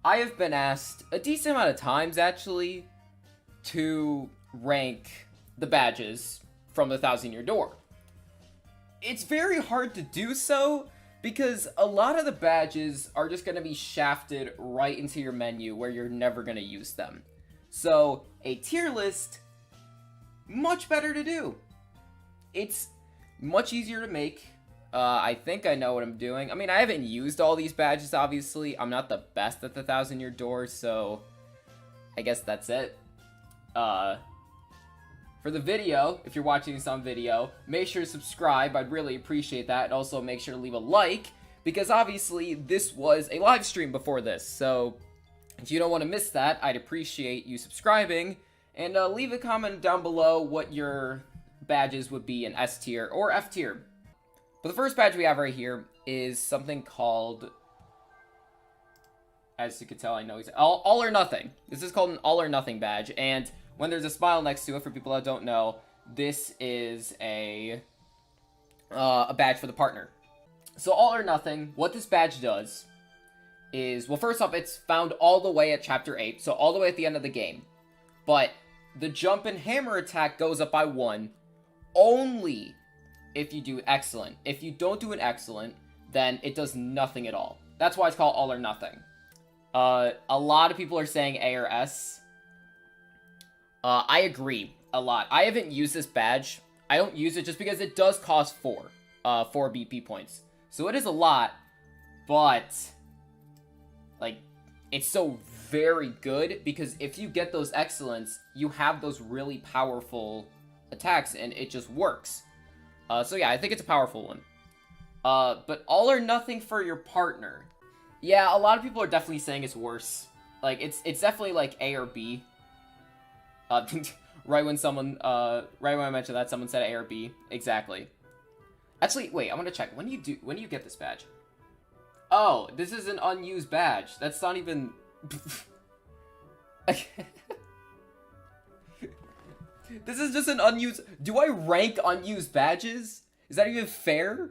I have been asked a decent amount of times, actually, to rank the badges from the Thousand Year Door. It's very hard to do so, because a lot of the badges are just going to be shafted right into your menu where you're never going to use them. So, a tier list, much better to do. It's much easier to make. I think I know what I'm doing. I mean, I haven't used all these badges, obviously. I'm not the best at the Thousand Year Door, so I guess that's it. For the video, if you're watching this on video, make sure to subscribe. I'd really appreciate that. And also make sure to leave a like, because obviously this was a live stream before this. So if you don't want to miss that, I'd appreciate you subscribing. And leave a comment down below what your badges would be in S tier or F tier. But the first badge we have right here is something called, as you can tell, I know he's all or nothing. This is called an all or nothing badge, and when there's a smile next to it, for people that don't know, this is a badge for the partner. So all or nothing, what this badge does is, well, first off, it's found all the way at Chapter 8, so all the way at the end of the game. But the jump and hammer attack goes up by 1 only if you do excellent. If you don't do an excellent, then it does nothing at all. That's why it's called all or nothing. A lot of people are saying A or S. I agree a lot. I haven't used this badge. I don't use it just because it does cost 4 BP points. So it is a lot, but like, it's so very good because if you get those excellents, you have those really powerful attacks and it just works. So yeah, I think it's a powerful one. But all or nothing for your partner. Yeah, a lot of people are definitely saying it's worse. Like, it's definitely like A or B. Right when I mentioned that, someone said A or B. Exactly. Actually, wait, I'm gonna check. When do you get this badge? Oh, this is an unused badge. That's not even... This is just an unused... Do I rank unused badges? Is that even fair?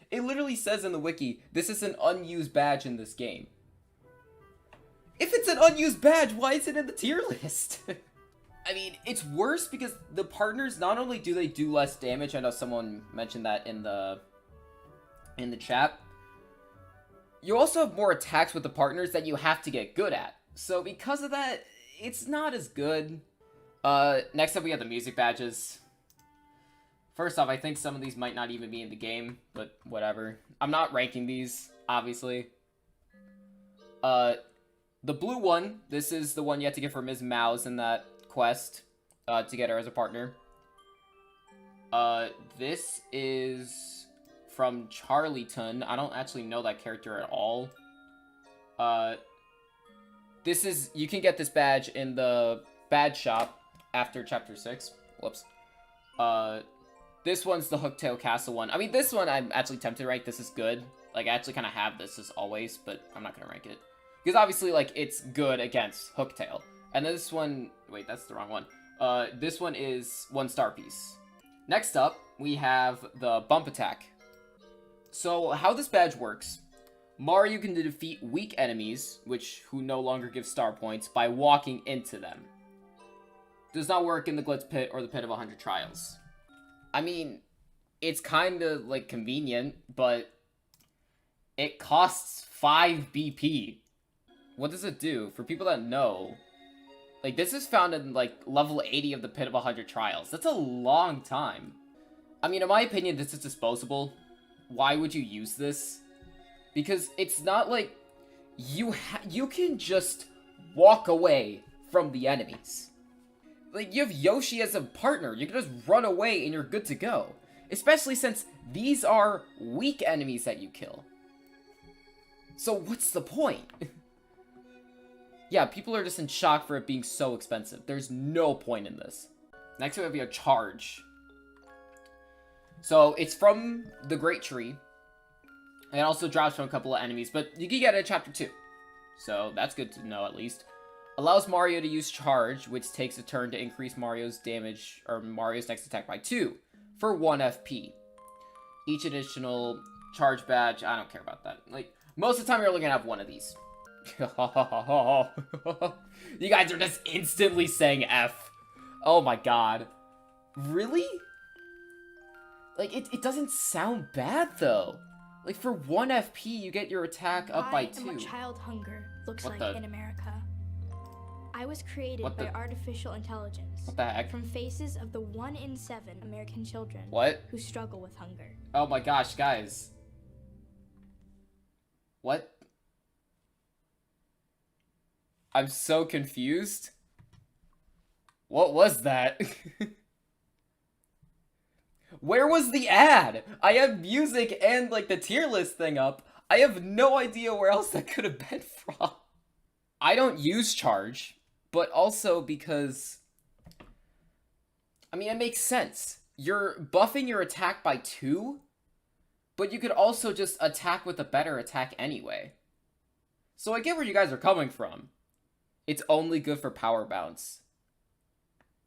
It literally says in the wiki, this is an unused badge in this game. If it's an unused badge, why is it in the tier list? I mean, it's worse because the partners, not only do they do less damage, I know someone mentioned that in the chat, you also have more attacks with the partners that you have to get good at. So because of that, it's not as good. Next up we have the music badges. First off, I think some of these might not even be in the game, but whatever. I'm not ranking these, obviously. The blue one, this is the one you have to get for Ms. Mouse in that quest, to get her as a partner. This is from Charlieton. I don't actually know that character at all. This is, you can get this badge in the badge shop after Chapter 6. Whoops. This one's the Hooktail Castle one. I mean, this one I'm actually tempted, right? This is good. Like, I actually kind of have this as always, but I'm not gonna rank it. Because obviously, like, it's good against Hooktail. And this one... Wait, that's the wrong one. This one is 1-star piece. Next up, we have the Bump Attack. So, how this badge works... Mario can defeat weak enemies, who no longer give star points, by walking into them. Does not work in the Glitz Pit or the Pit of 100 Trials. I mean, it's kind of, like, convenient, but it costs 5 BP. What does it do? For people that know, like, this is found in, like, level 80 of the Pit of 100 Trials. That's a long time. I mean, in my opinion, this is disposable. Why would you use this? Because it's not like you can just walk away from the enemies. Like, you have Yoshi as a partner. You can just run away and you're good to go. Especially since these are weak enemies that you kill. So what's the point? Yeah, people are just in shock for it being so expensive. There's no point in this. Next we have a charge. So it's from the Great Tree. And it also drops from a couple of enemies, but you can get it in Chapter 2. So that's good to know at least. Allows Mario to use charge, which takes a turn to increase Mario's damage, or Mario's next attack by 2, for 1 FP. Each additional charge badge, I don't care about that. Like, most of the time you're only gonna have one of these. You guys are just instantly saying F. Oh my god. Really? Like, it doesn't sound bad, though. Like, for 1 FP, you get your attack up by 2. I am what child hunger looks What like the? in America. I was created by artificial intelligence. What the heck? From faces of the 1 in 7 American children who struggle with hunger. Oh my gosh, guys. What? I'm so confused. What was that? Where was the ad? I have music and, like, the tier list thing up. I have no idea where else that could have been from. I don't use charge, but also because... I mean, it makes sense. You're buffing your attack by 2, but you could also just attack with a better attack anyway. So I get where you guys are coming from. It's only good for power bounce.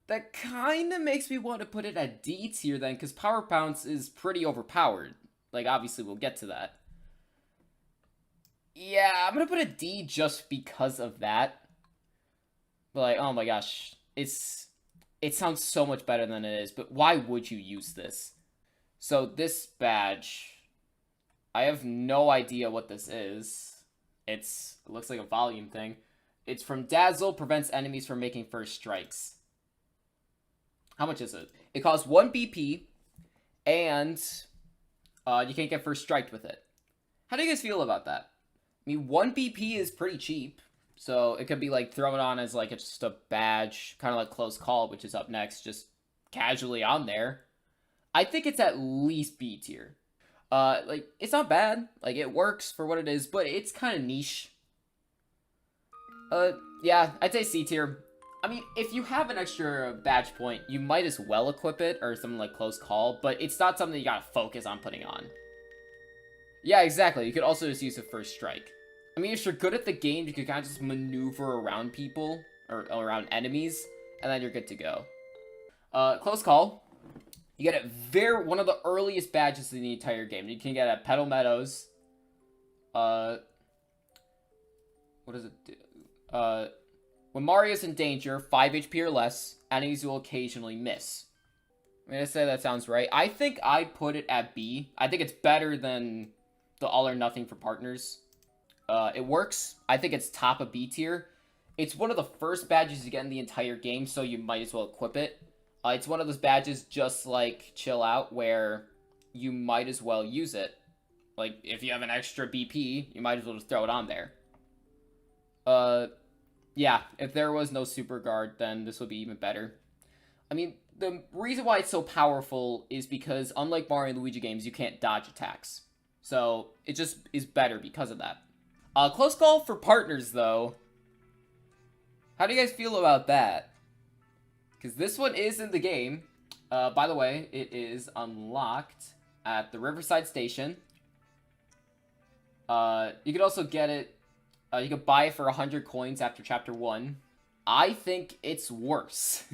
That kind of makes me want to put it at D tier then, because Power Bounce is pretty overpowered. Like, obviously, we'll get to that. Yeah, I'm going to put a D just because of that. But, like, oh my gosh. It sounds so much better than it is, but why would you use this? So, this badge, I have no idea what this is. It looks like a volume thing. It's from Dazzle, prevents enemies from making first strikes. How much is it? It costs 1 BP, and you can't get first striked with it. How do you guys feel about that? I mean, 1 BP is pretty cheap, so it could be like thrown on as like it's just a badge, kind of like Close Call, which is up next, just casually on there. I think it's at least B tier. Like, it's not bad. Like, it works for what it is, but it's kind of niche. Yeah, I'd say C tier. I mean, if you have an extra badge point, you might as well equip it, or something like Close Call, but it's not something you gotta focus on putting on. Yeah, exactly. You could also just use a First Strike. I mean, if you're good at the game, you could kind of just maneuver around people, or around enemies, and then you're good to go. Close Call. You get it one of the earliest badges in the entire game. You can get it at Petal Meadows. What does it do? When Mario's in danger, 5 HP or less, enemies will occasionally miss. I'm gonna say that sounds right. I think I'd put it at B. I think it's better than the All or Nothing for partners. It works. I think it's top of B tier. It's one of the first badges you get in the entire game, so you might as well equip it. It's one of those badges just like Chill Out, where you might as well use it. Like, if you have an extra BP, you might as well just throw it on there. Yeah, if there was no Super Guard, then this would be even better. I mean, the reason why it's so powerful is because, unlike Mario and Luigi games, you can't dodge attacks. So, it just is better because of that. Close Call for partners, though. How do you guys feel about that? Because this one is in the game. By the way, it is unlocked at the Riverside Station. You could also get it. You could buy it for 100 coins after Chapter 1. I think it's worse.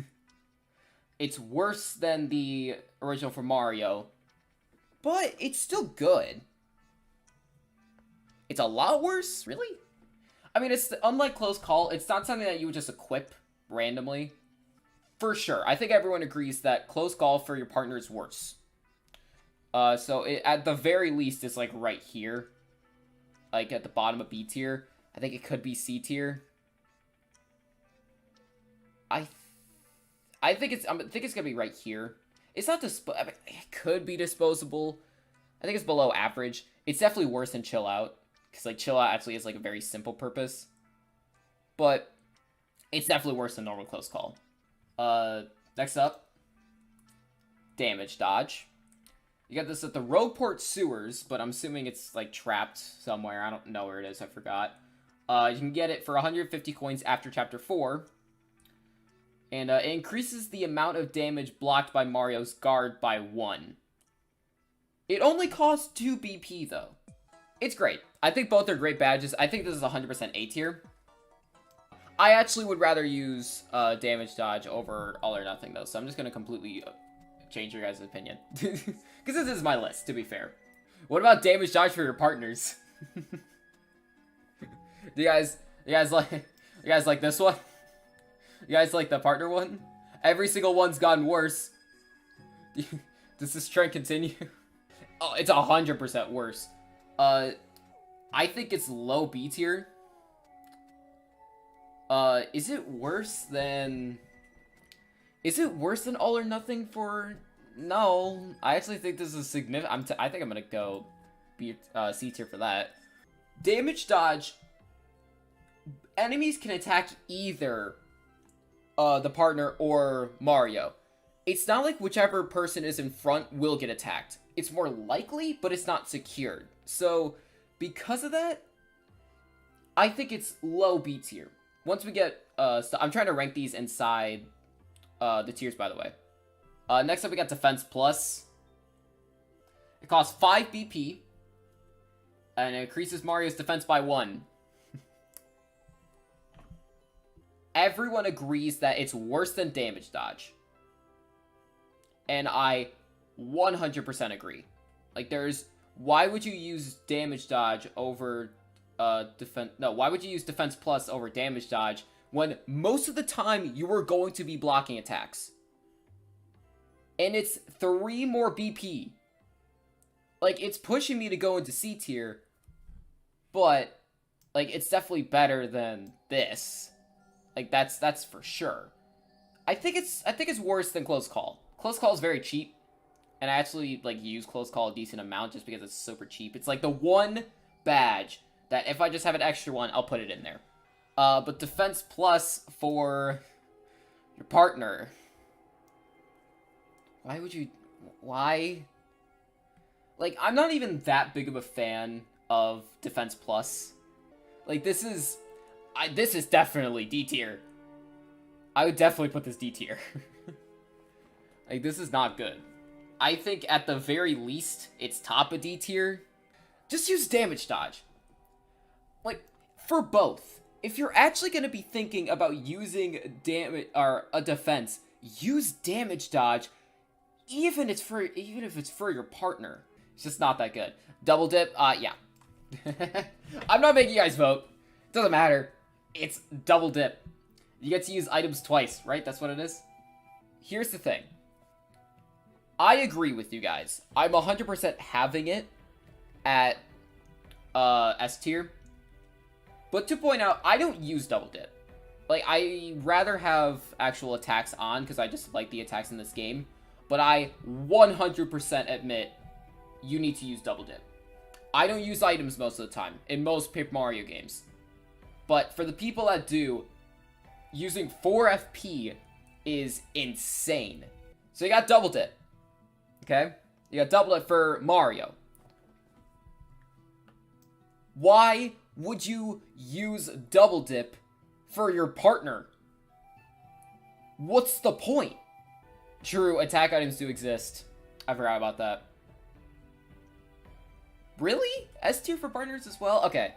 It's worse than the original for Mario. But it's still good. It's a lot worse? Really? I mean, it's unlike Close Call, it's not something that you would just equip randomly. For sure. I think everyone agrees that Close Call for your partner is worse. So at the very least, it's like right here. Like at the bottom of B tier. I think it could be C tier. I think it's gonna be right here. It's not I mean, it could be disposable. I think it's below average. It's definitely worse than Chill Out, because like Chill Out actually has like a very simple purpose. But it's definitely worse than normal Close Call. Next up, Damage Dodge. You got this at the Roadport Sewers, but I'm assuming it's like trapped somewhere. I don't know where it is. I forgot. You can get it for 150 coins after Chapter 4. And it increases the amount of damage blocked by Mario's guard by 1. It only costs 2 BP, though. It's great. I think both are great badges. I think this is 100% A tier. I actually would rather use Damage Dodge over All or Nothing, though. So I'm just going to completely change your guys' opinion. Because this is my list, to be fair. What about Damage Dodge for your partners? Do you guys You guys like this one? You guys like the partner one? Every single one's gotten worse. Does this trend continue? Oh, it's 100% worse. I think it's low B tier. Is it worse than All or Nothing for... No, I actually think this is significant. I think I'm gonna go C tier for that. Damage dodge. Enemies can attack either the partner or Mario. It's not like whichever person is in front will get attacked. It's more likely, but it's not secured. So, because of that, I think it's low B tier. Once we get, I'm trying to rank these inside the tiers, by the way. Next up, we got Defense Plus. It costs 5 BP, and it increases Mario's defense by 1. Everyone agrees that it's worse than damage dodge. And I 100% agree. Like, why would you use damage dodge over why would you use defense plus over damage dodge when most of the time you are going to be blocking attacks? And it's 3 more BP. Like, it's pushing me to go into C tier, but like, it's definitely better than this. Like, that's for sure. I think it's worse than Close Call. Close Call is very cheap, and I actually like use Close Call a decent amount just because it's super cheap. It's like the one badge that if I just have an extra one, I'll put it in there. But Defense Plus for your partner. Why? Like, I'm not even that big of a fan of Defense Plus. Like, this is definitely D tier. I would definitely put this D tier. Like, this is not good. I think at the very least, it's top of D tier. Just use damage dodge. Like, for both. If you're actually going to be thinking about using damage or a defense, use damage dodge, even if it's for your partner. It's just not that good. Double dip, yeah. I'm not making you guys vote. Doesn't matter. It's double dip. You get to use items twice, right? That's what it is. Here's the thing. I agree with you guys. I'm 100% having it at S tier. But to point out, I don't use double dip. Like, I rather have actual attacks on because I just like the attacks in this game. But I 100% admit you need to use double dip. I don't use items most of the time in most Paper Mario games. But for the people that do, using 4 FP is insane. So you got double dip. Okay? You got double dip for Mario. Why would you use double dip for your partner? What's the point? True, attack items do exist. I forgot about that. Really? S tier for partners as well? Okay.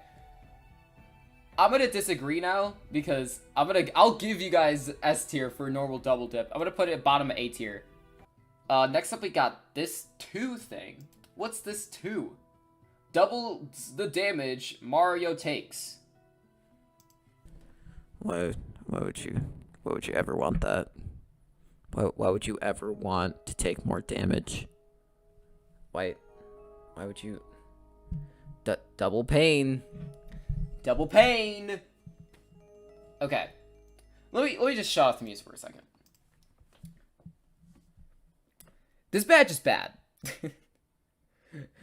I'm gonna disagree now because I'll give you guys S tier for normal double dip. I'm gonna put it at bottom of A tier. Next up we got this 2 thing. What's this 2? Double the damage Mario takes. Why would you ever want that? Why would you ever want to take more damage? Why would you? Double pain. Double pain. Okay. Let me just shut off the music for a second. This badge is bad.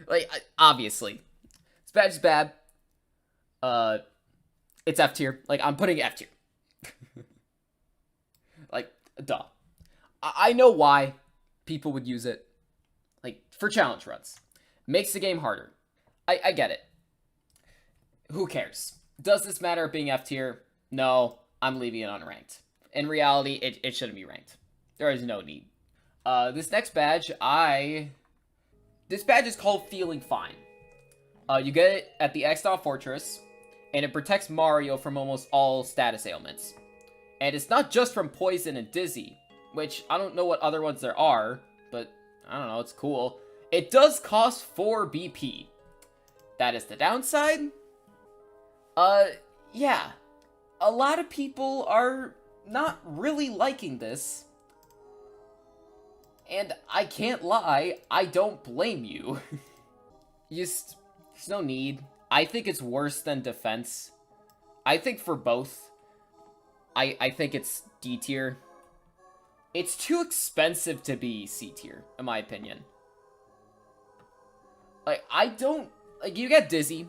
Like, obviously. This badge is bad. It's F tier. Like, I'm putting it F tier. Like, duh. I know why people would use it. Like, for challenge runs. Makes the game harder. I get it. Who cares? Does this matter of being F tier? No, I'm leaving it unranked. In reality, it shouldn't be ranked. There is no need. This next badge, this badge is called Feeling Fine. You get it at the Exile Fortress, and it protects Mario from almost all status ailments. And it's not just from poison and dizzy, which I don't know what other ones there are, but I don't know, it's cool. It does cost 4 BP. That is the downside. Yeah. a lot of people are not really liking this. And I can't lie, I don't blame you. Just, there's no need. I think it's worse than defense. I think for both, I think it's D tier. It's too expensive to be C tier, in my opinion. Like, I don't, like, you get dizzy.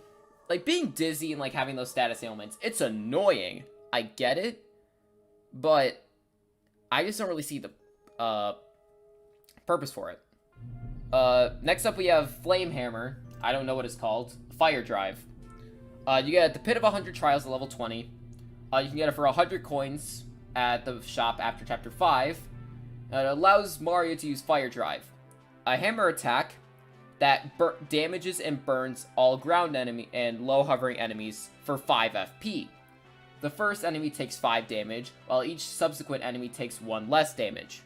Like, being dizzy and, like, having those status ailments, it's annoying. I get it. But I just don't really see the, purpose for it. Next up we have Flame Hammer. I don't know what it's called. Fire Drive. You get it at the Pit of 100 Trials at level 20. You can get it for 100 coins at the shop after Chapter 5. It allows Mario to use Fire Drive. A hammer attack that damages and burns all ground enemy and low hovering enemies for 5 FP. The first enemy takes 5 damage, while each subsequent enemy takes 1 less damage.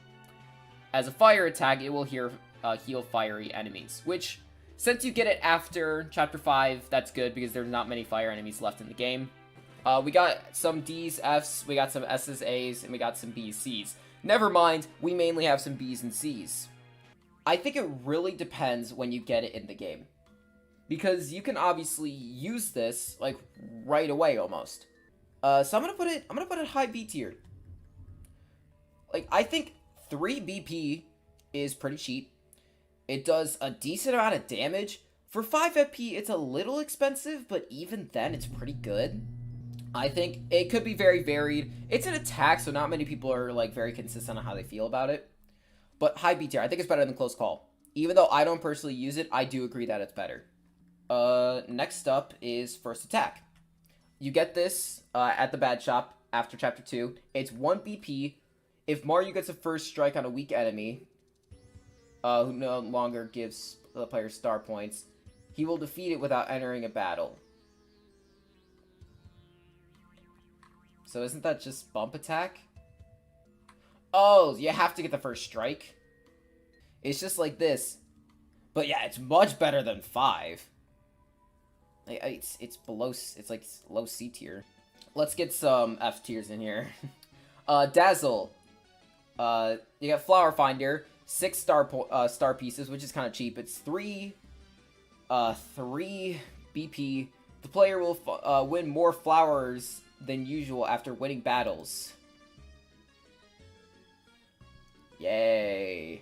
As a fire attack, it will heal fiery enemies, which, since you get it after Chapter 5, that's good, because there's not many fire enemies left in the game. We got some Ds, Fs, we got some Ss, As, and we got some Bs, Cs. Never mind, we mainly have some Bs and Cs. I think it really depends when you get it in the game. Because you can obviously use this, like, right away, almost. So I'm gonna put it high B tier. Like, I think 3 BP is pretty cheap. It does a decent amount of damage. For 5 FP, it's a little expensive, but even then, it's pretty good. I think it could be very varied. It's an attack, so not many people are, like, very consistent on how they feel about it. But high B tier, I think it's better than Close Call. Even though I don't personally use it, I do agree that it's better. Next up is First Attack. You get this at the Bad Shop after Chapter 2. It's 1 BP. If Mario gets a first strike on a weak enemy, who no longer gives the player star points, he will defeat it without entering a battle. So isn't that just bump attack? Oh, you have to get the first strike? It's just like this. But yeah, it's much better than 5. It's below, it's like low C tier. Let's get some F tiers in here. Dazzle. You got Flower Finder, 6 star pieces, which is kind of cheap. It's 3 BP. The player will win more flowers than usual after winning battles. Yay.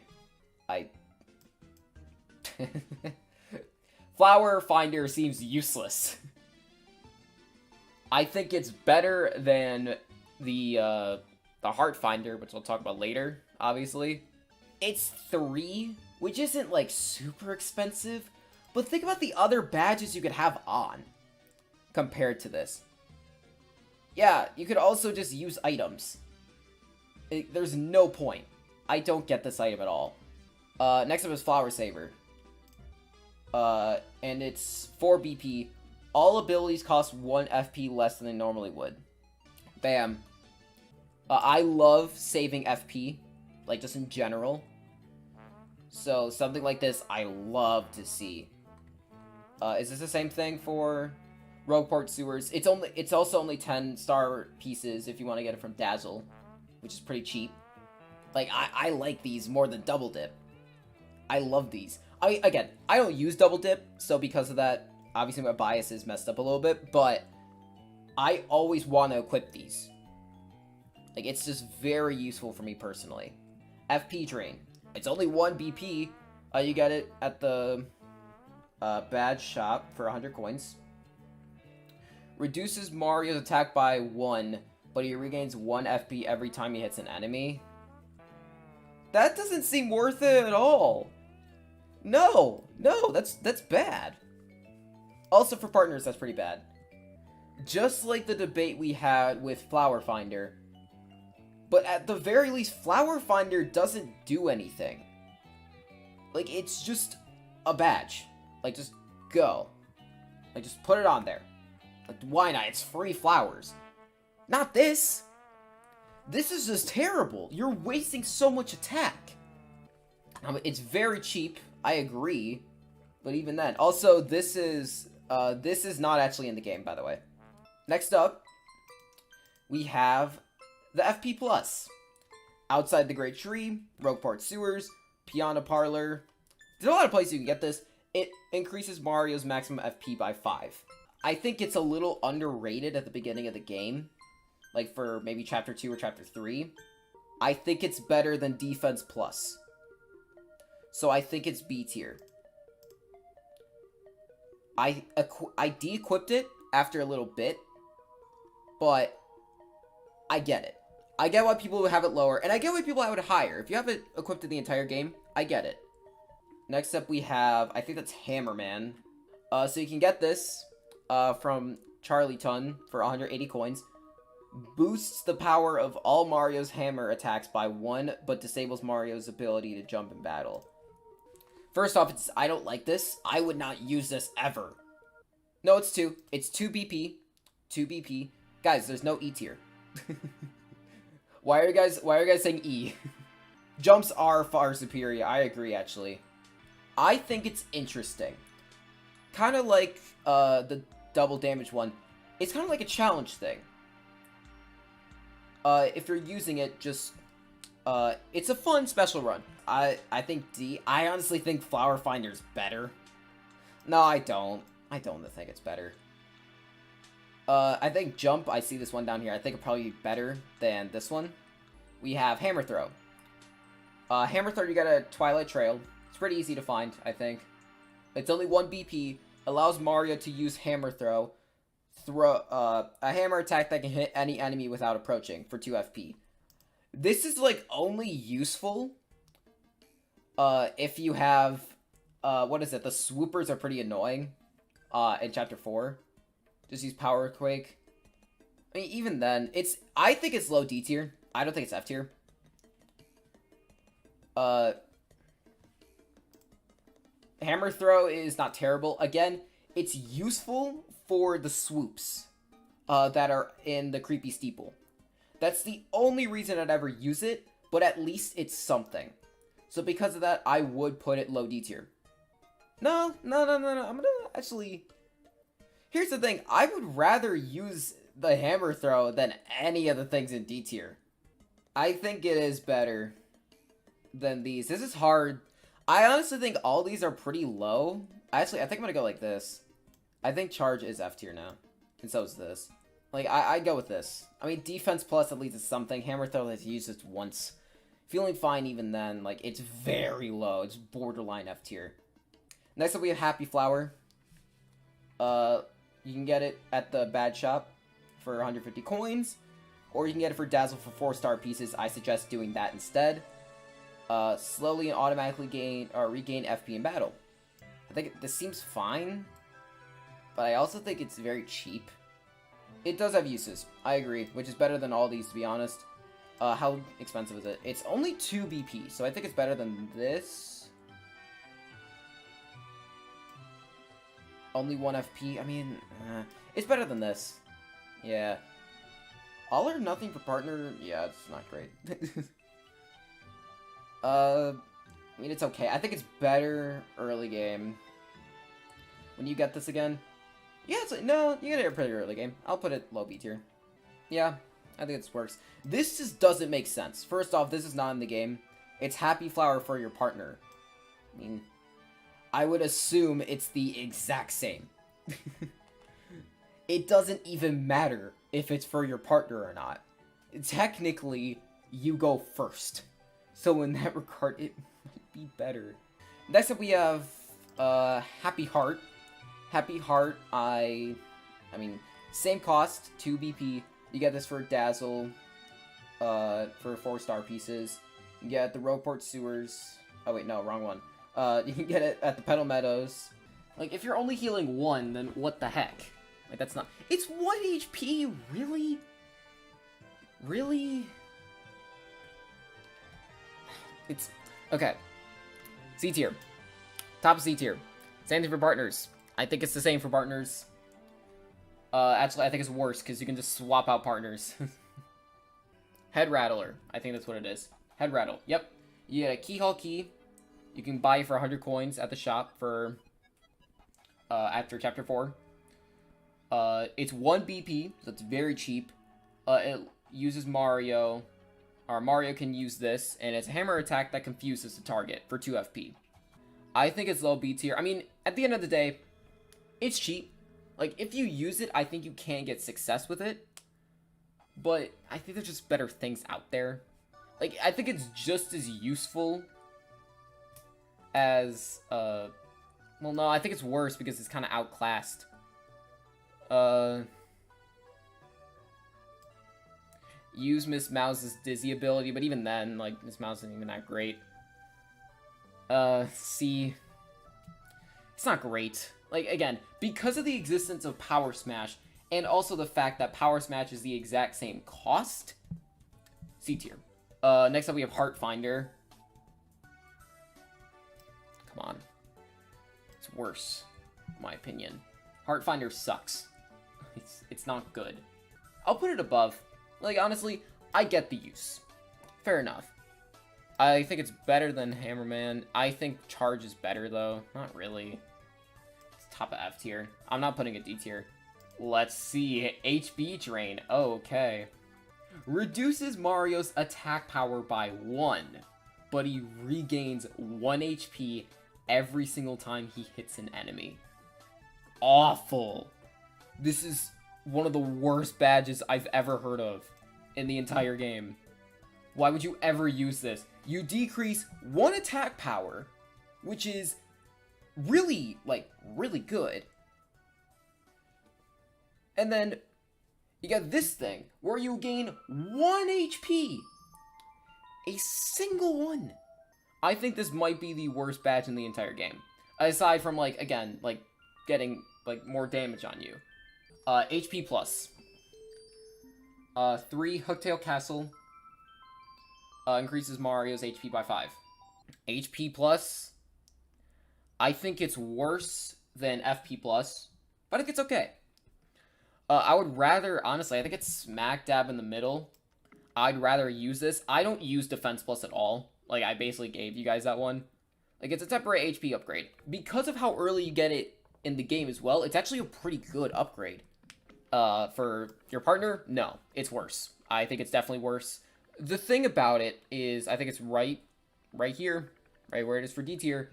Flower Finder seems useless. I think it's better than the Heart Finder, which we'll talk about later, obviously. It's 3, which isn't, like, super expensive, but think about the other badges you could have on compared to this. Yeah, you could also just use items. There's no point. I don't get this item at all. Next up is Flower Saver. And it's 4 BP. All abilities cost 1 FP less than they normally would. Bam. I love saving FP, like, just in general. So, something like this, I love to see. Is this the same thing for Rogueport Sewers? It's also only 10 star pieces if you want to get it from Dazzle, which is pretty cheap. Like, I like these more than Double Dip. I love these. Again, I don't use Double Dip, so because of that, obviously my bias is messed up a little bit, but I always want to equip these. Like, it's just very useful for me personally. FP Drain. It's only 1 BP. You get it at the Badge Shop for 100 coins. Reduces Mario's attack by 1, but he regains 1 FP every time he hits an enemy. That doesn't seem worth it at all. No, that's bad. Also for partners, that's pretty bad. Just like the debate we had with Flower Finder. But at the very least, Flower Finder doesn't do anything. Like, it's just a badge. Like, just go. Like, just put it on there. Like, why not? It's free flowers. Not this. This is just terrible. You're wasting so much attack. It's very cheap. I agree. But even then. Also, this is not actually in the game, by the way. Next up, we have the FP Plus. Outside the Great Tree, Rogueport Sewers, Piano Parlor. There's a lot of places you can get this. It increases Mario's maximum FP by 5. I think it's a little underrated at the beginning of the game. Like for maybe Chapter 2 or Chapter 3. I think it's better than Defense Plus. So I think it's B tier. I de-equipped it after a little bit, but I get it. I get why people would have it lower, and I get why people have it higher. If you have it equipped to the entire game, I get it. Next up we have, I think that's Hammerman. So you can get this from Charlie Ton for 180 coins. Boosts the power of all Mario's hammer attacks by 1, but disables Mario's ability to jump in battle. First off, I don't like this. I would not use this ever. No, it's 2. It's 2 BP. 2 BP. Guys, there's no E tier. Why are you guys saying E? Jumps are far superior. I agree, actually. I think it's interesting. Kind of like the double damage one. It's kind of like a challenge thing. If you're using it, just it's a fun special run. I think D. I honestly think Flower Finder's better. No, I don't. I don't think it's better. I think Jump, I see this one down here, I think it'll probably be better than this one. We have Hammer Throw. Hammer Throw, you got a Twilight Trail. It's pretty easy to find, I think. It's only 1 BP. Allows Mario to use Hammer Throw. A hammer attack that can hit any enemy without approaching for 2 FP. This is, like, only useful if you have, what is it? The swoopers are pretty annoying in Chapter 4. Just use Power Quake. I mean, even then, I think it's low D tier. I don't think it's F tier. Hammer Throw is not terrible. Again, it's useful for the swoops that are in the Creepy Steeple. That's the only reason I'd ever use it, but at least it's something. So because of that, I would put it low D tier. No. I'm gonna actually... Here's the thing. I would rather use the Hammer Throw than any of the things in D tier. I think it is better than these. This is hard. I honestly think all these are pretty low. Actually, I think I'm gonna go like this. I think Charge is F tier now. And so is this. Like, I'd go with this. I mean, Defense Plus at least is something. Hammer Throw has used it once. Feeling fine even then. Like, it's very low. It's borderline F tier. Next up, we have Happy Flower. You can get it at the Bad Shop for 150 coins. Or you can get it for Dazzle for 4-star pieces. I suggest doing that instead. Slowly and automatically regain FP in battle. I think this seems fine. But I also think it's very cheap. It does have uses. I agree. Which is better than all these, to be honest. How expensive is it? It's only 2 BP. So I think it's better than this. Only 1 FP. I mean, it's better than this. Yeah. All or nothing for partner. Yeah, it's not great. I mean, it's okay. I think it's better early game. When you get this again. Yeah, no, you get it pretty early game. I'll put it low B tier. Yeah, I think this works. This just doesn't make sense. First off, this is not in the game. It's Happy Flower for your partner. I mean, I would assume it's the exact same. It doesn't even matter if it's for your partner or not. Technically, you go first. So in that regard, it might be better. Next up, we have Happy Heart. Happy Heart, I mean, same cost, 2 BP. You get this for Dazzle, for 4-star pieces. You get the Rogueport Sewers. Oh wait, no, wrong one. You can get it at the Petal Meadows. Like, if you're only healing 1, then what the heck? Like, that's not... It's 1 HP? Really? Really? It's... Okay. C tier. Top of C tier. Same thing for partners. I think it's the same for partners. Actually, I think it's worse, because you can just swap out partners. Head Rattler. I think that's what it is. Head Rattle. Yep. You get a Keyhole Key. You can buy for 100 coins at the shop for... after Chapter 4. It's 1 BP, so it's very cheap. It uses Mario, or Mario can use this, and it's a hammer attack that confuses the target for 2 FP. I think it's low B tier. I mean, at the end of the day, it's cheap. Like, if you use it, I think you can get success with it. But I think there's just better things out there. Like, I think it's just as useful as, well, no, I think it's worse because it's kind of outclassed. Use Miss Mouse's Dizzy ability, but even then, like, Miss Mouse isn't even that great. C. It's not great. Like, again, because of the existence of Power Smash, and also the fact that Power Smash is the exact same cost, C tier. Next up we have Heart Finder. Come on. It's worse, in my opinion. Heart Finder sucks. It's not good. I'll put it above. Like, honestly, I get the use. Fair enough. I think it's better than Hammerman. I think Charge is better, though. Not really. It's top of F tier. I'm not putting a D tier. Let's see. HB Drain. Oh, okay. Reduces Mario's attack power by 1, but he regains 1 HP every single time he hits an enemy. Awful. This is one of the worst badges I've ever heard of in the entire game. Why would you ever use this? You decrease 1 attack power, which is really, like, really good. And then you got this thing where you gain 1 HP. A single one. I think this might be the worst badge in the entire game. Aside from, like, again, like, getting, like, more damage on you. HP plus. 3, Hooktail Castle. Increases Mario's HP by 5. HP plus. I think it's worse than FP plus, but I think it's okay. I would rather, honestly, I think it's smack dab in the middle. I'd rather use this. I don't use Defense Plus at all. Like, I basically gave you guys that one. Like, it's a temporary HP upgrade. Because of how early you get it in the game as well, it's actually a pretty good upgrade. For your partner, no, it's worse. I think it's definitely worse. The thing about it is, I think it's right here, right where it is for D tier.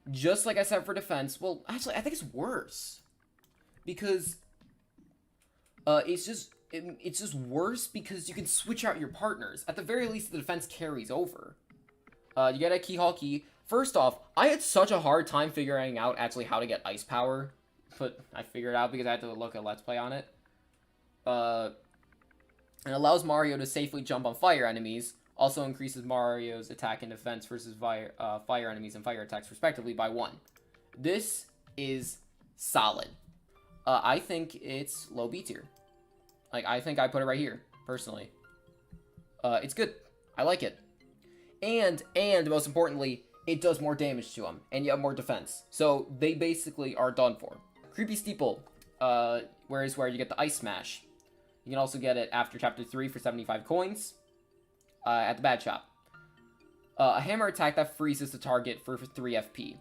Just like I said for defense, well, actually, I think it's worse. Because it's just worse because you can switch out your partners. At the very least, the defense carries over. You get a Key Hall Key. First off, I had such a hard time figuring out actually how to get Ice Power. But I figured it out because I had to look at Let's Play on it. It allows Mario to safely jump on fire enemies. Also increases Mario's attack and defense versus fire enemies and fire attacks respectively by 1. This is solid. I think it's low B tier. Like, I think I put it right here, personally. It's good. I like it. And most importantly, it does more damage to them, and you have more defense. So, they basically are done for. Creepy Steeple, where you get the Ice Smash. You can also get it after Chapter 3 for 75 coins, at the Bad Shop. A hammer attack that freezes the target for 3 FP.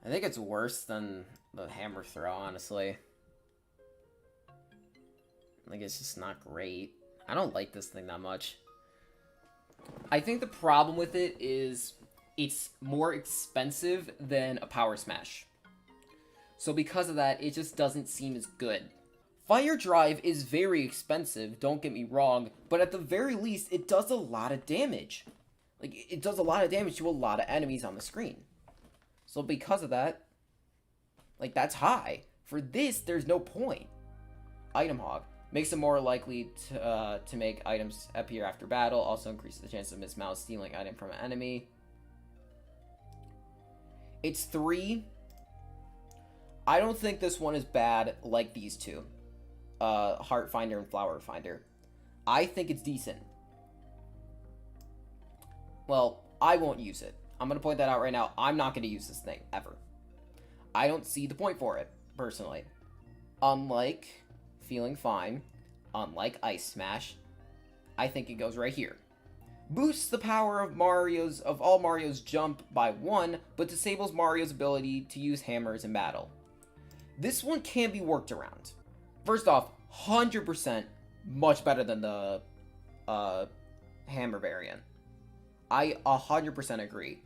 I think it's worse than the hammer throw, honestly. Like, it's just not great. I don't like this thing that much. I think the problem with it is it's more expensive than a Power Smash. So because of that, it just doesn't seem as good. Fire Drive is very expensive, don't get me wrong, but at the very least, it does a lot of damage. Like, it does a lot of damage to a lot of enemies on the screen. So because of that, like, that's high. For this, there's no point. Item Hog. Makes it more likely to make items appear after battle. Also increases the chance of Miss Mouse stealing an item from an enemy. It's 3. I don't think this one is bad like these two. Heart Finder and Flower Finder. I think it's decent. Well, I won't use it. I'm going to point that out right now. I'm not going to use this thing, ever. I don't see the point for it, personally. Unlike Feeling Fine, unlike Ice Smash, I think it goes right here. Boosts the power of all Mario's jump by 1, but disables Mario's ability to use hammers in battle. This one can be worked around. First off, 100% much better than the hammer variant. I 100% agree.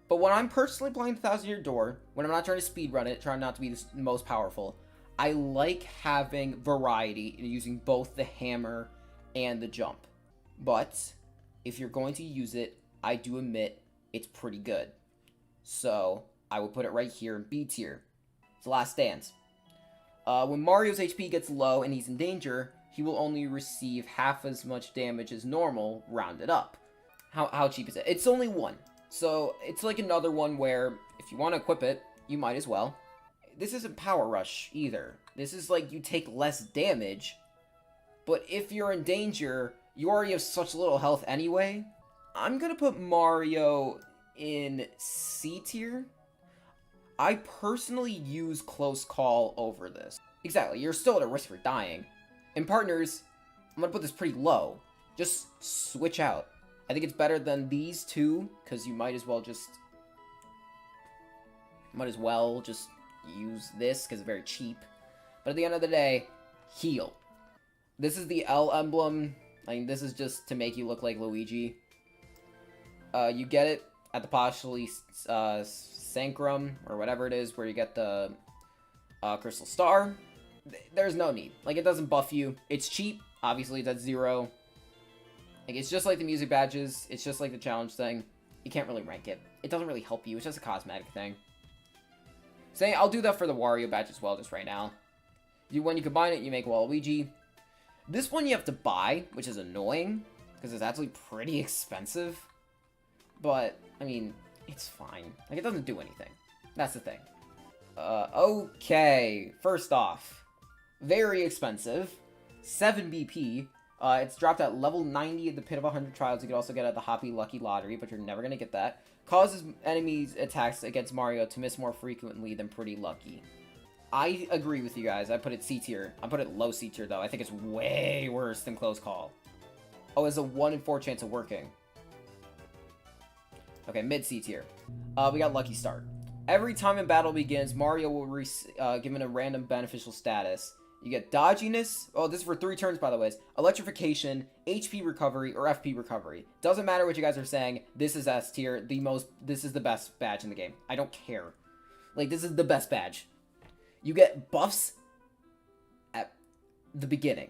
But when I'm personally playing the 1,000-Year Door, when I'm not trying to speedrun it, trying not to be the most powerful, I like having variety in using both the hammer and the jump. But if you're going to use it, I do admit it's pretty good. So I will put it right here in B tier. It's Last Dance. When Mario's HP gets low and he's in danger, he will only receive half as much damage as normal, rounded up. How cheap is it? It's only 1. So it's like another one where if you want to equip it, you might as well. This isn't Power Rush either. This is like you take less damage, but if you're in danger, you already have such little health anyway. I'm gonna put Mario in C tier. I personally use Close Call over this. Exactly, you're still at a risk for dying. And partners, I'm gonna put this pretty low. Just switch out. I think it's better than these two, because you might as well just use this, because it's very cheap. But at the end of the day, heal. This is the L emblem. I mean, this is just to make you look like Luigi. You get it at the Postally Sacrum, or whatever it is, where you get the Crystal Star. There's no need. Like, it doesn't buff you. It's cheap. Obviously, it's at 0. Like, it's just like the music badges. It's just like the challenge thing. You can't really rank it. It doesn't really help you. It's just a cosmetic thing. Saying I'll do that for the Wario badge as well, just right now. When you combine it, you make Waluigi. This one you have to buy, which is annoying, because it's actually pretty expensive. But, I mean, it's fine. Like, it doesn't do anything. That's the thing. Okay. First off, very expensive. 7 BP. It's dropped at level 90 at the Pit of 100 Trials. You can also get it at the Hoppy Lucky Lottery, but you're never going to get that. Causes enemies' attacks against Mario to miss more frequently than Pretty Lucky. I agree with you guys. I put it C tier. I put it low C tier, though. I think it's way worse than Close Call. Oh, it's a 1 in 4 chance of working. Okay, mid C tier. We got Lucky Start. Every time a battle begins, Mario will given a random beneficial status. You get Dodginess. Oh, this is for 3 turns, by the way. Electrification, HP Recovery, or FP Recovery. Doesn't matter what you guys are saying. This is S tier. This is the best badge in the game. I don't care. Like, this is the best badge. You get buffs at the beginning.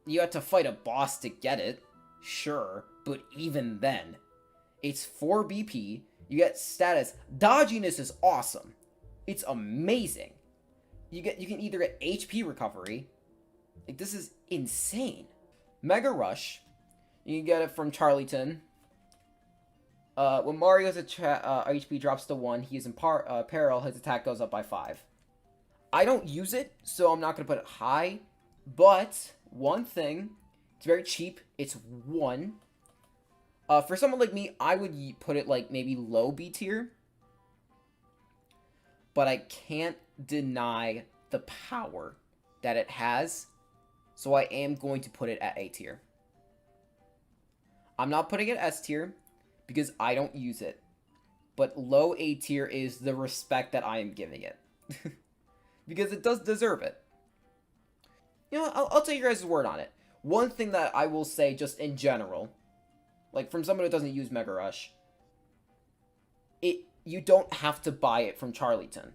You have to fight a boss to get it. Sure. But even then, it's 4 BP. You get status. Dodginess is awesome. It's amazing. You can either get HP recovery. Like, this is insane. Mega Rush. You can get it from Charlieton. When Mario's HP drops to 1, he is in peril. His attack goes up by 5. I don't use it, so I'm not going to put it high. But, one thing. It's very cheap. It's 1. For someone like me, I would put it like maybe low B tier. But I can't deny the power that it has. So I am going to put it at A tier. I'm not putting it S tier because I don't use it. But low A tier is the respect that I am giving it. Because it does deserve it. You know, I'll take your guys' word on it. One thing that I will say just in general, like from someone who doesn't use Mega Rush, you don't have to buy it from Charlieton.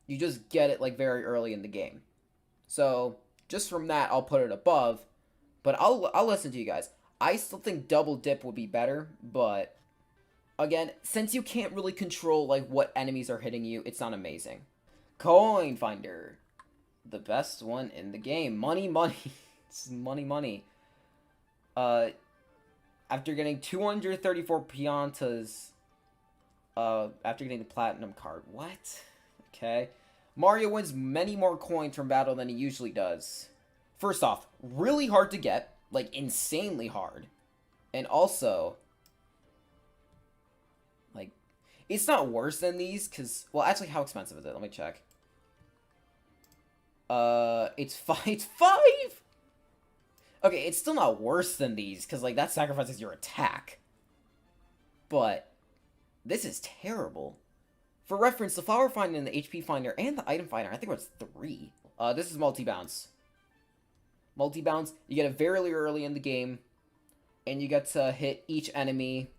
You just get it like very early in the game. So just from that, I'll put it above. But I'll listen to you guys. I still think Double Dip would be better, but again, since you can't really control like what enemies are hitting you, it's not amazing. Coin Finder, the best one in the game. Money. It's money. After getting 234 Piantas, after getting the Platinum card. What? Okay. Mario wins many more coins from battle than he usually does. First off, really hard to get. Like, insanely hard. And also, like, it's not worse than these, because, well, actually, how expensive is it? Let me check. It's 5? It's 5? Okay, it's still not worse than these, because, like, that sacrifices your attack. But this is terrible. For reference, the Flower Finder and the HP Finder and the Item Finder, I think it was 3. This is multi-bounce. Multi-bounce, you get it very early in the game, and you get to hit each enemy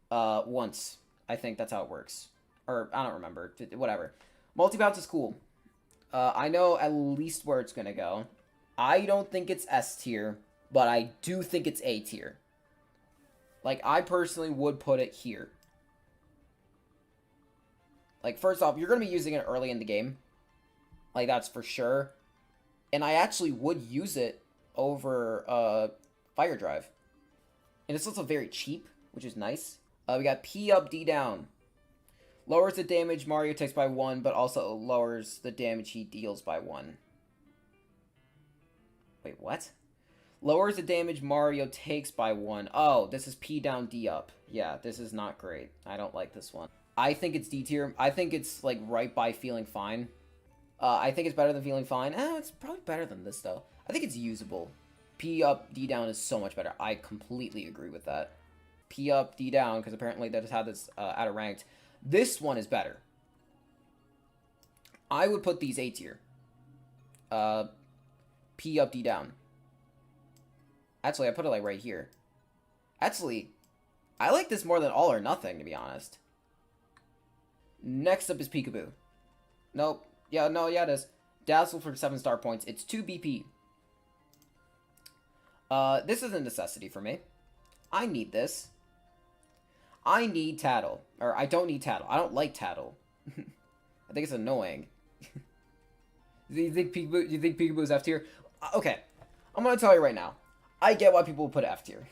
once. I think that's how it works. Or, I don't remember. Whatever. Multi-bounce is cool. I know at least where it's gonna go. I don't think it's S tier, but I do think it's A tier. Like, I personally would put it here. Like, first off, you're gonna be using it early in the game. Like, that's for sure. And I actually would use it over Fire Drive. And it's also very cheap, which is nice. We got P up, D down. Lowers the damage Mario takes by 1, but also lowers the damage he deals by 1. Wait, what? Lowers the damage Mario takes by 1. Oh, this is P down, D up. Yeah, this is not great. I don't like this one. I think it's D tier. I think it's, like, right by Feeling Fine. I think it's better than Feeling Fine. It's probably better than this, though. I think it's usable. P up, D down is so much better. I completely agree with that. P up, D down, because apparently they just had this out of ranked. This one is better. I would put these A tier. P up, D down. Actually, I put it, like, right here. Actually, I like this more than All or Nothing, to be honest. Next up is Peekaboo. Nope. Yeah, no, yeah, it is. Dazzle for 7 star points. It's 2 BP. This is a necessity for me. I need this. I need Tattle. Or, I don't need Tattle. I don't like Tattle. I think it's annoying. Do you think Peekaboo is F tier? Okay. I'm gonna tell you right now. I get why people put F tier.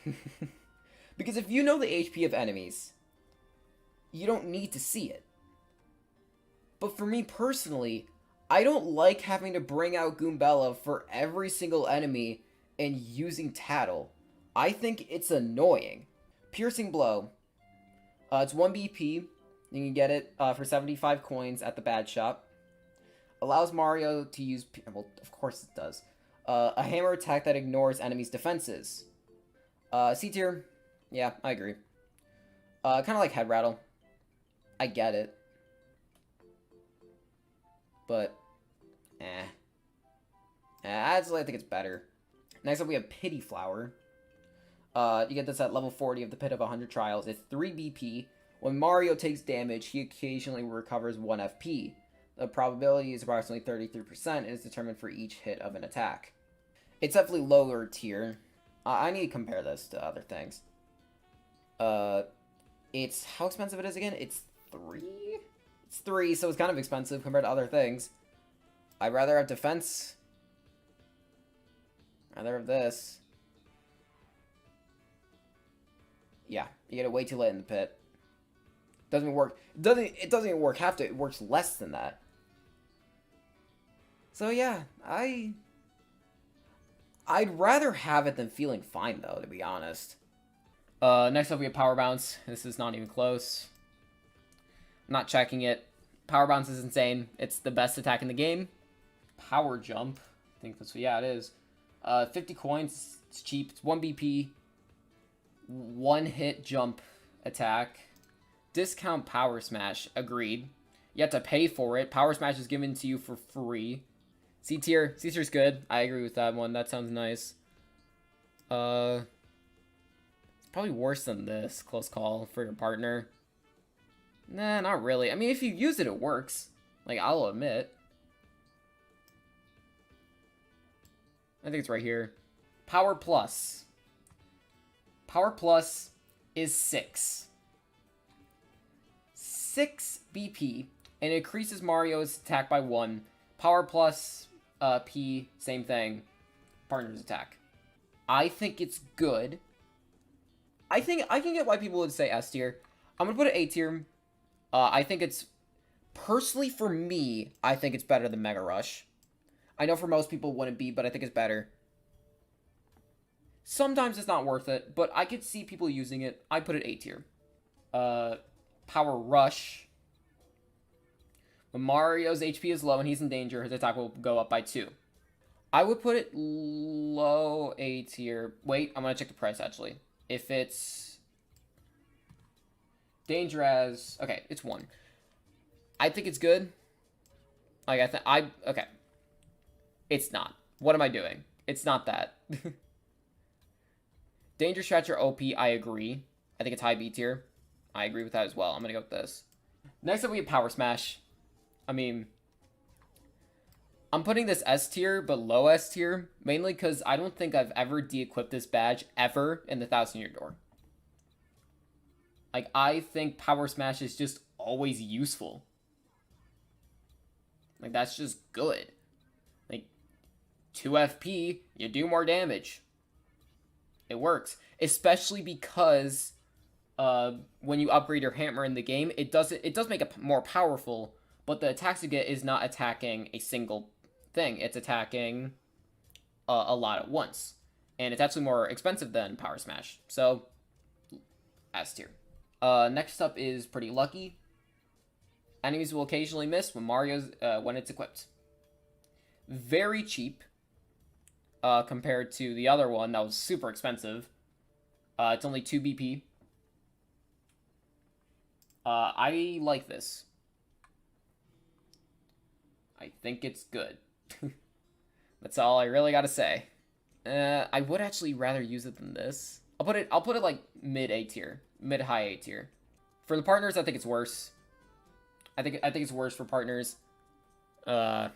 Because if you know the HP of enemies, you don't need to see it. But for me personally, I don't like having to bring out Goombella for every single enemy and using Tattle. I think it's annoying. Piercing Blow. It's 1 BP. You can get it for 75 coins at the bad shop. Allows Mario to use... Well, of course it does. A hammer attack that ignores enemies' defenses. C tier. Yeah, I agree. Kind of like Head Rattle. I get it. But, actually, I think it's better. Next up, we have Pity Flower. You get this at level 40 of the Pit of 100 Trials. It's 3 BP. When Mario takes damage, he occasionally recovers 1 FP. The probability is approximately 33% and is determined for each hit of an attack. It's definitely lower tier. I need to compare this to other things. It's... How expensive it is again? It's 3? It's 3, so it's kind of expensive compared to other things. I'd rather have defense. I'd rather have this. Yeah, you get it way too late in the pit. Doesn't work. It doesn't even work half to. It works less than that. So yeah, I'd rather have it than Feeling Fine though, to be honest. Next up we have Power Bounce. This is not even close. I'm not checking it. Power Bounce is insane. It's the best attack in the game. Power Jump. I think that's what, yeah, it is. 50 coins. It's cheap. It's 1 BP. 1 hit jump attack. Discount Power Smash. Agreed. You have to pay for it. Power Smash is given to you for free. C tier. C tier's good. I agree with that one. That sounds nice. It's probably worse than this. Close call for your partner. Nah, not really. I mean, if you use it, it works. Like, I'll admit. I think it's right here. Power Plus. Power Plus is 6. 6 BP, and it increases Mario's attack by 1. Power Plus, P, same thing. Partner's attack. I think it's good. I think I can get why people would say S tier. I'm gonna put it A tier. I think it's... Personally, for me, I think it's better than Mega Rush. I know for most people it wouldn't be, but I think it's better. Sometimes it's not worth it, but I could see people using it. I put it A tier. Power Rush. When Mario's HP is low and he's in danger, his attack will go up by 2. I would put it low A tier. Wait, I'm gonna check the price, actually. If it's... Danger as... Okay, it's 1. I think it's good. Like, okay. It's not. What am I doing? It's not that. Danger Stretcher OP, I agree. I think it's high B tier. I agree with that as well. I'm gonna go with this. Next up, we have Power Smash. I mean, I'm putting this S tier, but low S tier, mainly because I don't think I've ever de-equipped this badge ever in the 1,000 Year Door. Like, I think Power Smash is just always useful. Like, that's just good. Like, 2 FP, you do more damage. It works. Especially because when you upgrade your hammer in the game, it does make it more powerful, but the attacks you get is not attacking a single thing. It's attacking a lot at once. And it's actually more expensive than Power Smash. So, S tier. Next up is Pretty Lucky. Enemies will occasionally miss when it's equipped. Very cheap compared to the other one that was super expensive. It's only 2 BP. I like this. I think it's good. That's all I really gotta say. I would actually rather use it than this. I'll put it like mid A tier, mid high A tier. For the partners, I think it's worse. I think it's worse for partners. It's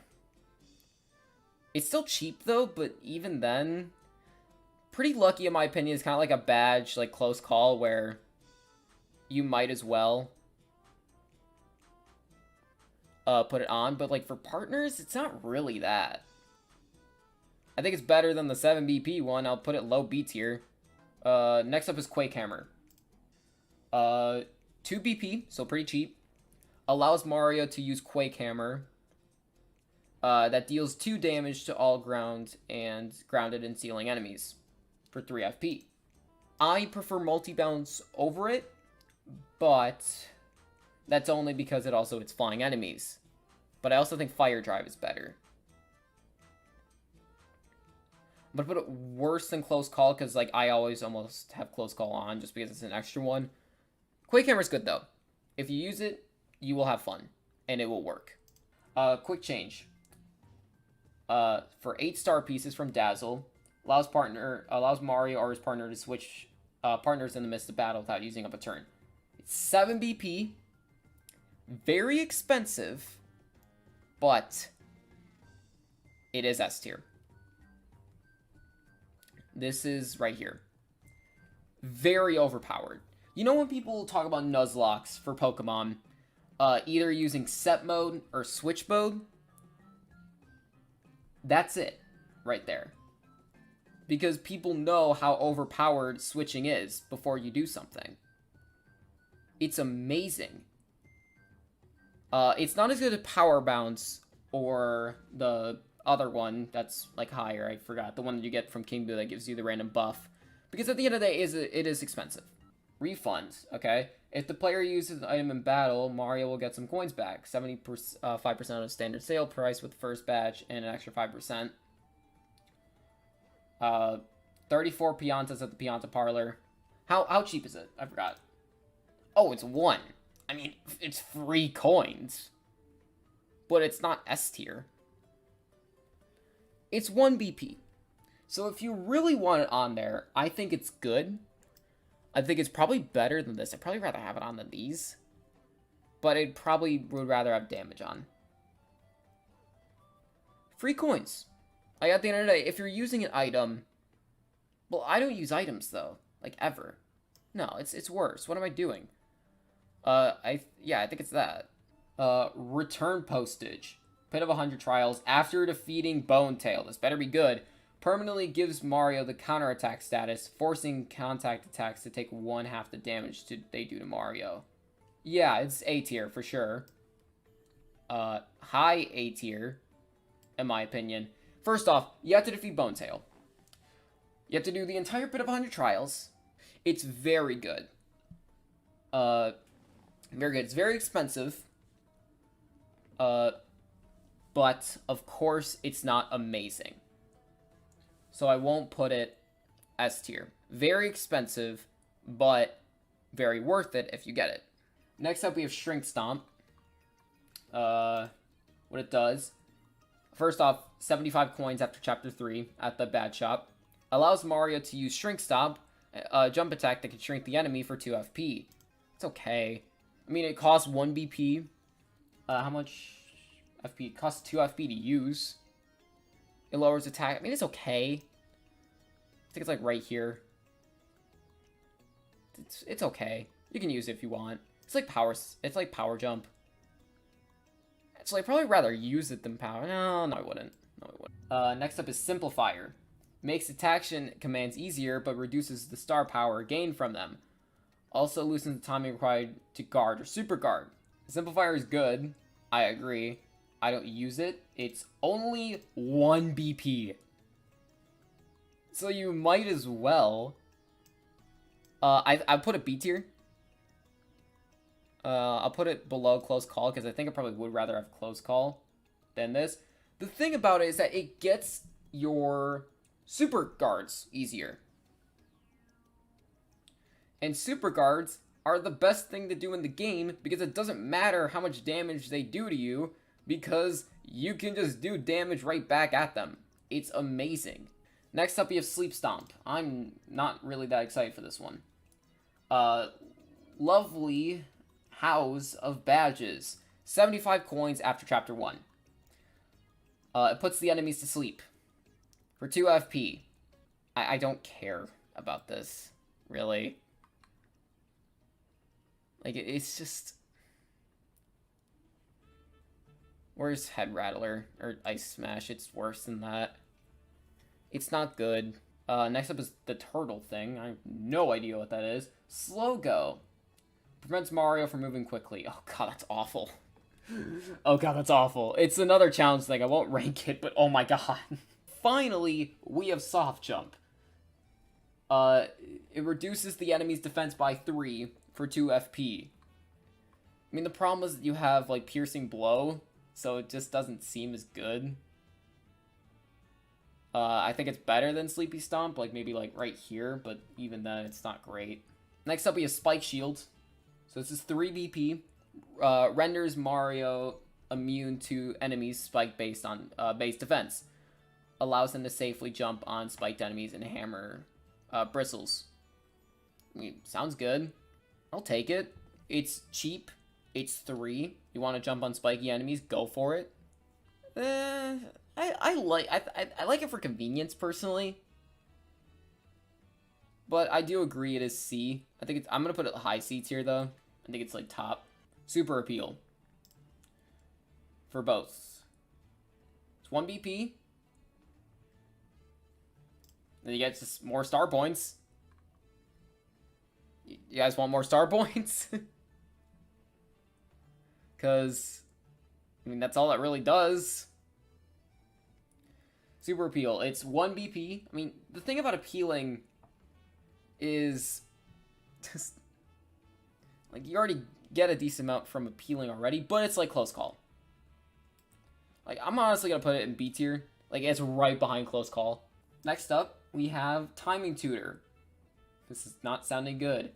still cheap though, but even then, Pretty Lucky in my opinion is kind of like a badge, like close call, where you might as well put it on. But like for partners, it's not really that. I think it's better than the 7 BP one. I'll put it low B tier. Next up is Quake Hammer. 2 BP, so pretty cheap. Allows Mario to use Quake Hammer. That deals 2 damage to all grounded and ceiling enemies for 3 FP. I prefer multi-bounce over it, but that's only because it also hits flying enemies. But I also think Fire Drive is better. I'm gonna put it worse than Close Call because like I always almost have Close Call on just because it's an extra one. Quake Hammer's good though. If you use it, you will have fun and it will work. Quick Change. For 8 star pieces from Dazzle, allows Mario or his partner to switch partners in the midst of battle without using up a turn. It's 7 BP, very expensive, but it is S tier. This is right here. Very overpowered. You know when people talk about Nuzlocks for Pokemon, either using set mode or switch mode? That's it, right there. Because people know how overpowered switching is before you do something. It's amazing. It's not as good as Power Bounce or the other one that's like higher. I forgot the one that you get from King Boo that gives you the random buff. Because at the end of the day, it is expensive. Refunds, okay? If the player uses an item in battle, Mario will get some coins back. 5% of standard sale price with the first batch and an extra 5%. 34 Piantas at the Pianta Parlor. How cheap is it? I forgot. Oh, it's 1. I mean, it's free coins. But it's not S tier. It's 1 BP. So if you really want it on there, I think it's good. I think it's probably better than this. I'd probably rather have it on than these. But I probably would rather have damage on. Free coins. Like at the end of the day, if you're using an item... Well, I don't use items though. Like ever. No, it's worse. What am I doing? I think it's that. Return postage. Pit of 100 trials after defeating Bone Tail. This better be good. Permanently gives Mario the counterattack status, forcing contact attacks to take 1/2 the damage they do to Mario. Yeah, it's A tier for sure. High A tier, in my opinion. First off, you have to defeat Bone Tail. You have to do the entire Pit of 100 trials. It's very good. Very good. It's very expensive. But, of course, it's not amazing. So I won't put it S tier. Very expensive, but very worth it if you get it. Next up, we have Shrink Stomp. What it does. First off, 75 coins after Chapter 3 at the bad shop. Allows Mario to use Shrink Stomp, a jump attack that can shrink the enemy for 2 FP. It's okay. I mean, it costs 1 BP. How much FP? It costs 2 FP to use. It lowers attack. I mean, it's okay. I think it's like right here. It's okay. You can use it if you want. It's like power jump. Actually, I'd probably rather use it than power. No, I wouldn't. No, I wouldn't. Next up is Simplifier. Makes attack commands easier, but reduces the star power gained from them. Also loosens the timing required to guard or super guard. Simplifier is good. I agree. I don't use it. It's only 1 BP. So you might as well. I put a B tier. I'll put it below Close Call because I think I probably would rather have Close Call than this. The thing about it is that it gets your super guards easier. And super guards are the best thing to do in the game because it doesn't matter how much damage they do to you because you can just do damage right back at them. It's amazing. Next up, we have Sleep Stomp. I'm not really that excited for this one. Lovely House of Badges. 75 coins after Chapter 1. It puts the enemies to sleep. For 2 FP. I don't care about this, really. Like, it's just... Where's Head Rattler? Or Ice Smash? It's worse than that. It's not good. Next up is the turtle thing. I have no idea what that is. Slow Go. Prevents Mario from moving quickly. Oh god, that's awful. Oh god, that's awful. It's another challenge thing. I won't rank it, but oh my god. Finally, we have Soft Jump. It reduces the enemy's defense by 3 for 2 FP. I mean, the problem is that you have, like, Piercing Blow, so it just doesn't seem as good. I think it's better than Sleepy Stomp, like, maybe, like, right here, but even then, it's not great. Next up, we have Spike Shield. So this is 3 BP. Renders Mario immune to enemies spike based on base defense. Allows them to safely jump on spiked enemies and hammer bristles. I mean, sounds good. I'll take it. It's cheap. It's 3. You want to jump on spiky enemies? Go for it. I like it for convenience personally. But I do agree it is C. I think I'm gonna put it high C tier though. I think it's like top. Super Appeal. For both. It's 1 BP. Then you get just more star points. You guys want more star points? Because, I mean, that's all it really does. Super Appeal. It's 1 BP. I mean, the thing about appealing is just, like, you already get a decent amount from appealing already, but it's like Close Call. Like, I'm honestly gonna put it in B tier. Like, it's right behind Close Call. Next up, we have Timing Tutor. This is not sounding good.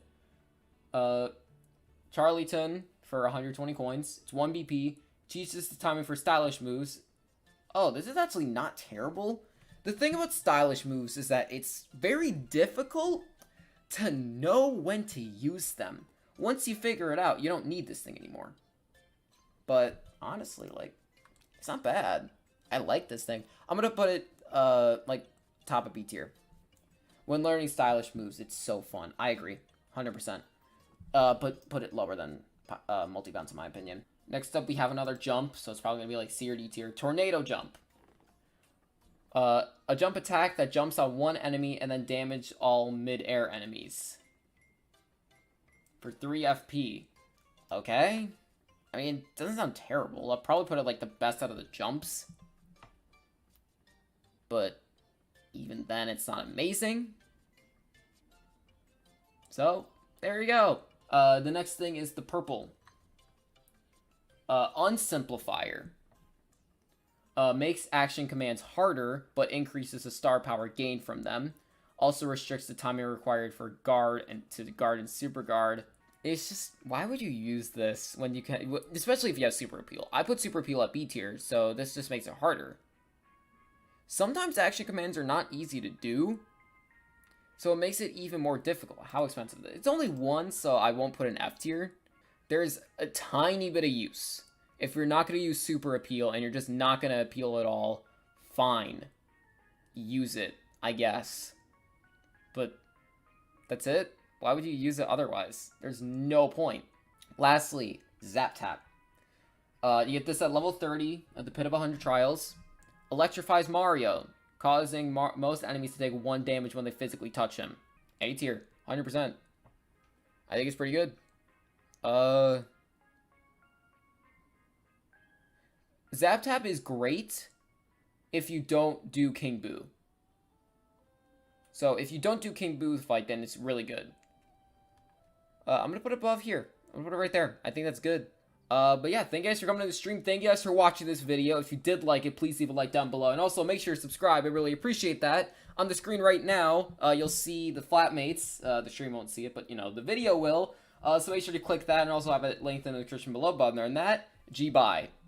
Charlieton for 120 coins. It's 1 BP. Teaches the timing for stylish moves. Oh, this is actually not terrible. The thing about stylish moves is that it's very difficult to know when to use them. Once you figure it out, you don't need this thing anymore. But honestly, like, it's not bad. I like this thing. I'm gonna put it, like, top of B tier. When learning stylish moves, it's so fun. I agree, 100%. But put it lower than multi-bounce in my opinion. Next up, we have another jump, so it's probably gonna be like C or D tier. Tornado Jump. A jump attack that jumps on one enemy and then damage all mid-air enemies. For 3 FP. Okay. I mean, it doesn't sound terrible. I'll probably put it like the best out of the jumps. But even then, it's not amazing. So, there you go. The next thing is the purple. Unsimplifier. Makes action commands harder, but increases the star power gained from them. Also restricts the timing required for guard and to guard and super guard. It's just, why would you use this when you can, especially if you have super appeal? I put super appeal at B tier, so this just makes it harder. Sometimes action commands are not easy to do, so it makes it even more difficult. How expensive? It's only 1, so I won't put an F tier. There's a tiny bit of use. If you're not going to use super appeal and you're just not going to appeal at all, fine. Use it, I guess. But that's it? Why would you use it otherwise? There's no point. Lastly, Zap Tap. You get this at level 30 at the Pit of 100 Trials. Electrifies Mario, causing most enemies to take 1 damage when they physically touch him. A tier, 100%. I think it's pretty good. Zap Tap is great if you don't do King Boo. So if you don't do King Boo fight, then it's really good. I'm gonna put it above here. I'm gonna put it right there. I think that's good. But yeah, thank you guys for coming to the stream. Thank you guys for watching this video. If you did like it, please leave a like down below. And also, make sure to subscribe. I really appreciate that. On the screen right now, you'll see the flatmates. The stream won't see it, but, you know, the video will. So make sure to click that. And also, I have a link in the description below. But other than that, G-bye.